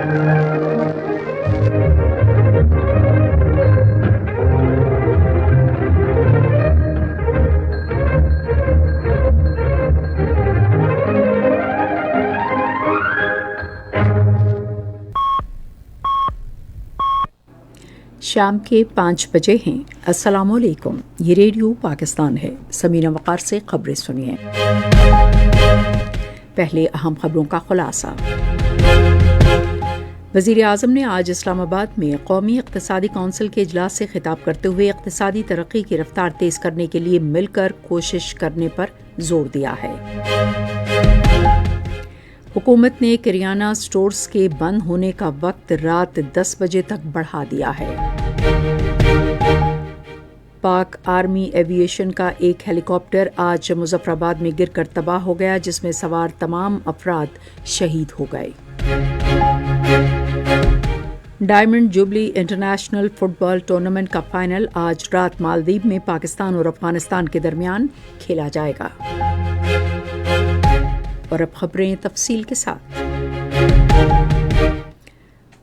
शाम के 5 बजे हैं। अस्सलाम वालेकुम, ये रेडियो पाकिस्तान है। समीना वक़ार से खबरें सुनिए। पहले अहम खबरों का खुलासा। वज़ीर आज़म ने आज इस्लामाबाद में कौमी इक़्तिसादी कौंसिल के इजलास से खिताब करते हुए इक़्तिसादी तरक्की की रफ्तार तेज़ करने के लिए मिलकर कोशिश करने पर जोर दिया है। हुकूमत ने किराना स्टोर्स के बंद होने का वक्त रात 10 बजे तक बढ़ा दिया है। पाक आर्मी एविएशन का एक हेलीकॉप्टर आज मुजफ्फराबाद में गिरकर तबाह हो गया, जिसमें सवार तमाम अफराद शहीद हो गए। Diamond jubilee international football tournament का फाइनल आज रात मालदीव में पाकिस्तान और अफगानिस्तान के दरमियान खेला जाएगा। और अब खबरें तफसील के साथ।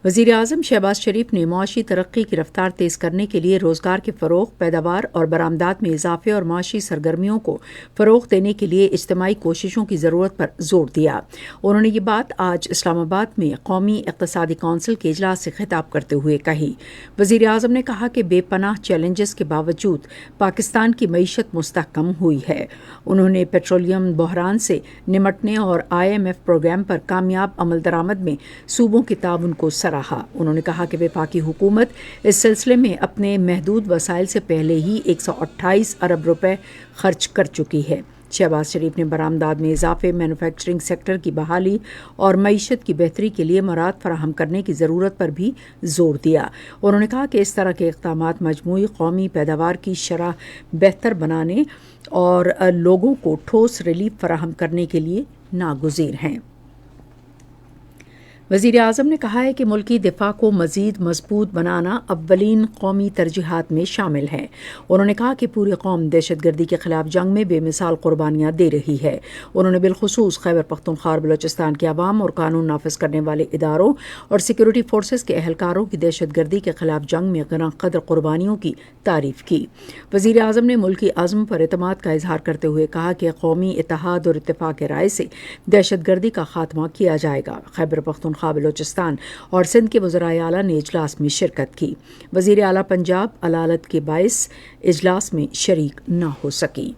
वज़ीर आज़म शहबाज शरीफ ने मुआशी तरक्की की रफ्तार तेज़ करने के लिए रोज़गार के फ़रोग़, पैदावार और बरामदात में इजाफे और मुआशी सरगर्मियों को फ़रोग़ देने के लिए इज्तिमाई कोशिशों की ज़रूरत पर जोर दिया। उन्होंने ये बात आज इस्लामाबाद में कौमी इक़्तिसादी कौंसिल के इजलास से खिताब करते हुए कही। वज़ीर आज़म ने कहा कि बेपनाह चैलेंजेस के बावजूद पाकिस्तान की मईशत मुस्तहकम हुई है। उन्होंने पेट्रोलियम बहरान से निमटने और IMF प्रोग्राम पर कामयाब अमल दरामद में सूबों के ताउन को उन्होंने कहा कि वफाकी हुकूमत इस सिलसिले में अपने महदूद वसाइल से पहले ही 128 अरब रुपए खर्च कर चुकी है। शहबाज शरीफ ने बरामदात में इजाफे, मैन्युफैक्चरिंग सेक्टर की बहाली और मईशत की बेहतरी के लिए मराद फराहम करने की ज़रूरत पर भी जोर दिया। उन्होंने कहा कि इस तरह के इक़दामात मजमूई कौमी पैदावार की शरह बेहतर बनाने और लोगों को ठोस रिलीफ फराहम करने के लिए नागुज़ीर हैं। वज़ीर आज़म ने कहा है कि मुल्की दिफा को मज़ीद मजबूत बनाना अव्वलीन कौमी तरजीहात में शामिल है। उन्होंने कहा कि पूरी कौम दहशतगर्दी के खिलाफ जंग में बेमिसाल कुर्बानियाँ दे रही है। उन्होंने बिलखुसूस खैबर पख्तूनख्वा और बलोचिस्तान के अवाम और कानून नाफिज करने वाले इदारों और सिक्योरिटी फोर्सेस के अहलकारों की दहशतगर्दी के खिलाफ जंग में गना कदर कुर्बानियों की तारीफ की। वज़ीर आज़म ने मुल्की अज़्म पर एतमाद का इजहार करते हुए कहा कि कौमी इत्तेहाद और इत्तेफाक राय से दहशतगर्दी का खात्मा किया जाएगा। खैबर पख्तूनख्वा, बलोचिस्तान और सिंध के वज़राए आला ने इजलास में शिरकत की। वज़ीर आला पंजाब अलालत के बाइस इजलास में शरीक न हो सकी।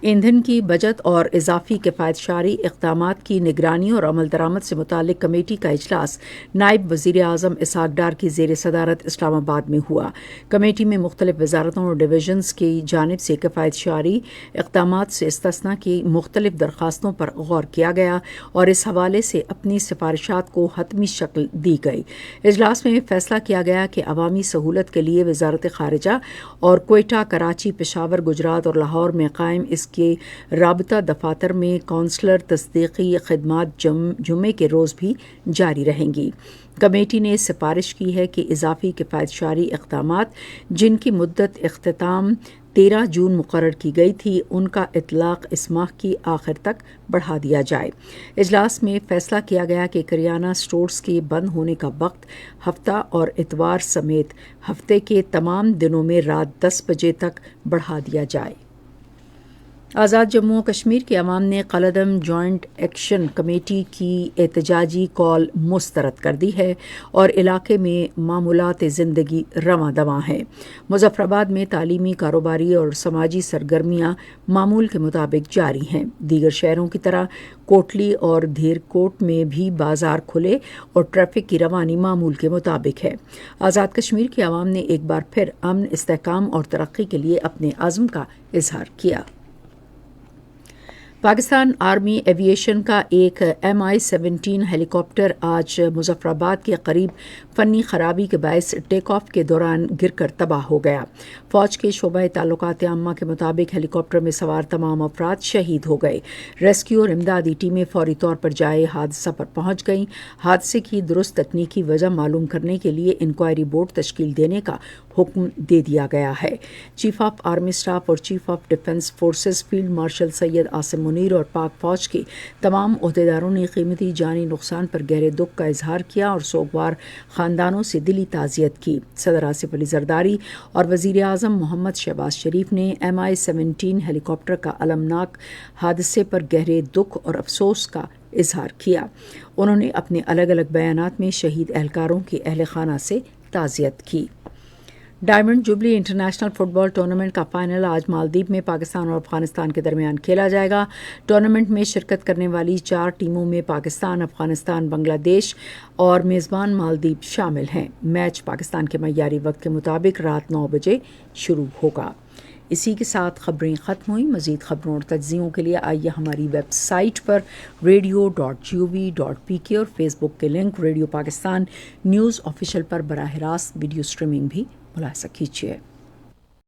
ईंधन की बचत और इजाफी किफ़ायतशारी इक़दामात की निगरानी और अमल दरामद से मुतालिक कमेटी का इजलास नायब वज़ीर आज़म इसहाक़ डार की ज़ेर सदारत इस्लामाबाद में हुआ। कमेटी में मुख्तलिफ वज़ारतों और डिवीजन्स की जानिब से किफ़ायतशारी इक़दामात से इस्तिस्ना की मुख्तलिफ दरख्वास्तों पर गौर किया गया और इस हवाले से अपनी सिफारिशात को हतमी शक्ल दी गई। इजलास में फ़ैसला किया गया कि अवामी सहूलत के लिए वज़ारत ख़ारिजा और कोयटा, कराची, पेशावर, गुजरात और लाहौर में कायम इस के राबता दफातर में कौंसलर तस्दीकी खिदमात जुम्मे के रोज़ भी जारी रहेंगी। कमेटी ने सिफारिश की है कि इजाफी किफ़ायतशारी इक़दामात जिनकी मुद्दत इख्तिताम 13 जून मुकर्रर की गई थी, उनका इतलाक़ इस माह की आखिर तक बढ़ा दिया जाए। इजलास में फ़ैसला किया गया कि किराना स्टोर्स के बंद होने का वक्त हफ्ता और इतवार समेत हफ्ते के तमाम दिनों में रात 10 बजे तक बढ़ा दिया जाए। आज़ाद जम्मू और कश्मीर के अवाम ने कलअदम जॉइंट एक्शन कमेटी की एहतजाजी कॉल मुस्तरद कर दी है और इलाके में मामूलात ज़िंदगी रवां दवां है। मुजफ्फराबाद में तालीमी, कारोबारी और समाजी सरगर्मियाँ मामूल के मुताबिक जारी हैं। दीगर शहरों की तरह कोटली और धेरकोट में भी बाजार खुले और ट्रैफिक की रवानी मामूल के मुताबिक है। आज़ाद कश्मीर के अवाम ने एक बार फिर अमन, इस्तेहकाम और तरक्की के लिए अपने अज़्म का इजहार किया। पाकिस्तान आर्मी एविएशन का एक MI-17 हेलीकॉप्टर आज मुजफ्फराबाद के करीब फ़नी खराबी के बायस टेक ऑफ के दौरान गिरकर तबाह हो गया। फ़ौज के शोबा ताल्लुकात आम्मा के मुताबिक हेलीकॉप्टर में सवार तमाम अफराद शहीद हो गए। रेस्क्यू और इमदादी टीमें फौरी तौर पर जाए हादसा पर पहुंच गईं। हादसे की दुरुस्त तकनीकी वजह मालूम करने के लिए इंक्वायरी बोर्ड तश्कील देने का हुक्म दे दिया गया है। चीफ ऑफ आर्मी स्टाफ और chief of defence forces field marshal Syed Asim Munir اور پاک فوج کے تمام عہدیداروں نے قیمتی جانی نقصان پر گہرے دکھ کا اظہار کیا اور سوگوار خاندانوں سے دلی تعزیت کی۔ صدر آصف علی زرداری اور وزیر اعظم محمد شہباز شریف نے MI-17 ہیلی کاپٹر کا المناک حادثے پر گہرے دکھ اور افسوس کا اظہار کیا۔ انہوں نے اپنے الگ الگ بیانات میں شہید اہلکاروں کے اہل خانہ سے تعزیت کی۔ ڈائمنڈ جوبلی انٹرنیشنل فٹ بال ٹورنامنٹ کا فائنل آج مالدیپ میں پاکستان اور افغانستان کے درمیان کھیلا جائے گا۔ ٹورنامنٹ میں شرکت کرنے والی 4 ٹیموں میں پاکستان، افغانستان، بنگلہ دیش اور میزبان مالدیپ شامل ہیں۔ میچ پاکستان کے معیاری وقت کے مطابق رات 9 بجے شروع ہوگا۔ اسی کے ساتھ خبریں ختم ہوئیں۔ مزید خبروں اور تجزیوں کے لیے آئیے ہماری ویب سائٹ پر radio.gov.pk اور فیس بک کے link radio Pakistan news official پر براہ راست ویڈیو سٹریمنگ بھی ملاحظہ کیجیے۔